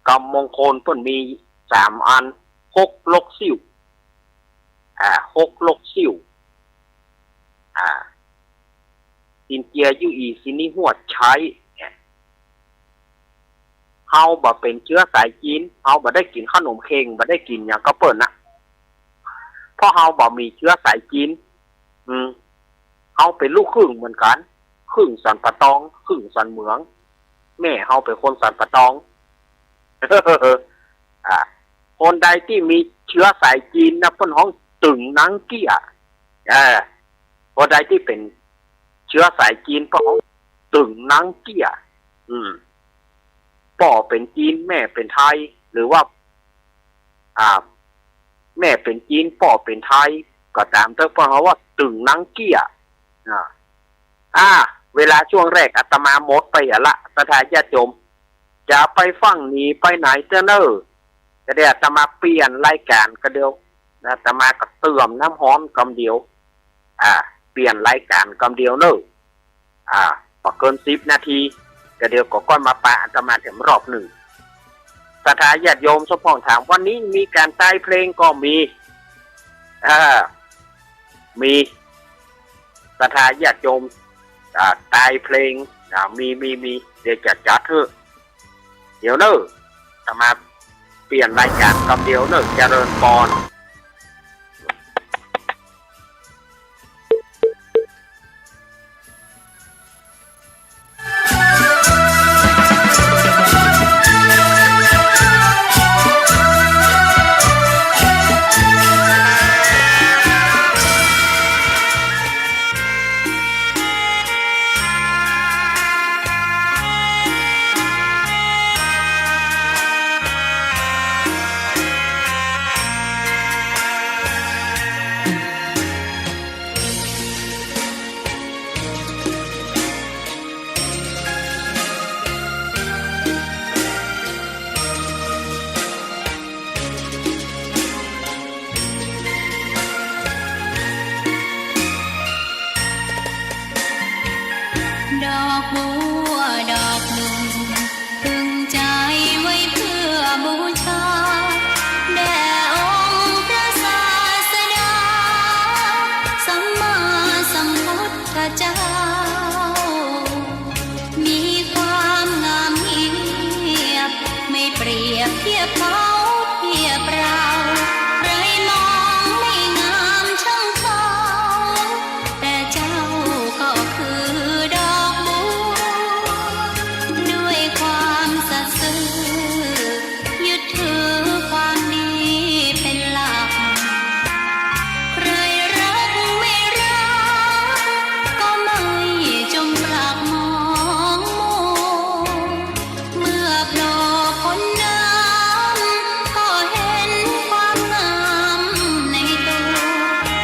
กำมงคลเพิ่นมี3 อัน6 ลกซิ่ว6 ลกซิ่วจินเจียยู่อีซินี่หัวใช้เฮาบ่เป็นเชื้อสายจีนเฮาบ่ได้กินขนมเค้งบ่ได้กินหยังก็เปิ้นนะเพราะเฮาบ่มีเชื้อสายจีนเฮาเป็นลูกครึ่งเหมือนกันครึ่งสันปะตองครึ่งสันเหมืองแม่เฮาเป็นคนสันปะตองคนใดที่มีเชื้อสายจีนนะเพิ่นฮ้องตึงนังเกี้ยคนใดที่เป็นเชื้อสายจีนเพิ่นฮ้องตึงนังเกี้ยพ่อเป็นจีนแม่เป็นไทยหรือว่าแม่เป็นจีนพ่อเป็นไทยก็ตามเถอะเพราะว่าตึงนังเกี้ยเวลาช่วงแรกอาตมาหมดไปละสถานญาติโยมจะไปฟังหนีไปไหนเจ้าเนอจะได้อาตมาเปลี่ยนรายการก็เดียวอาตมาก็เติมน้ำฮ้อนกำเดียวเปลี่ยนรายการกำเดียวเนอพอเกิน10 นาทีก็เดียวก็ก้อนมาปะอาตมาถึงรอบหนึ่งสถานญาติโยมสมพงษ์ถามวันนี้มีการใต้เพลงก็มีสถานญาติโยมตายเพลงมีเดี๋ยวจะจัดเถอะเดี๋ยวเนอะจะมาเปลี่ยนรายการกับเดี๋ยวเนอะเจริญพรดอกบัวดอกหนึ่งพึงใจไว้เพื่อบูชาแด่องค์พระศาสดาสัมมาสัมพุทธเจ้ามีความงามเงียบไม่เปรียบเทียบเขาเทียบเราใครมองไม่งามช่างเขาแต่เจ้าก็คือดอกบัวด้วยความสัตย์ซื่อยึดถือความดีเป็นหลักใครรักไม่รักก็ไม่จงปลักมองมัวเมื่อโผล่พ้นน้ำก็เห็นความงามในตัว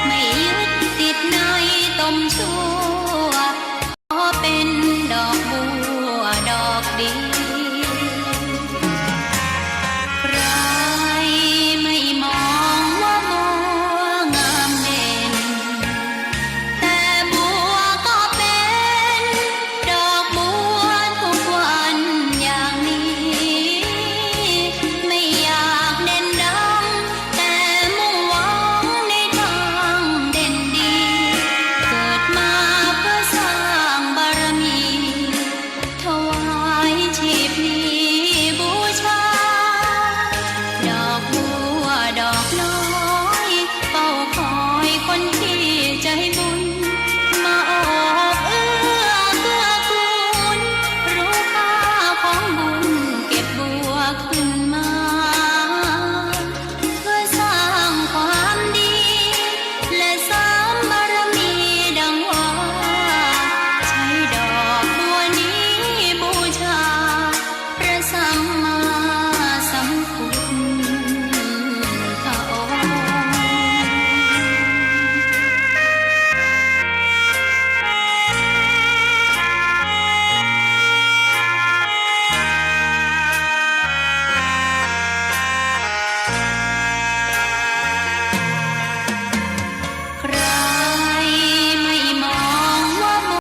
ไม่ยึดติดในตมชั่ว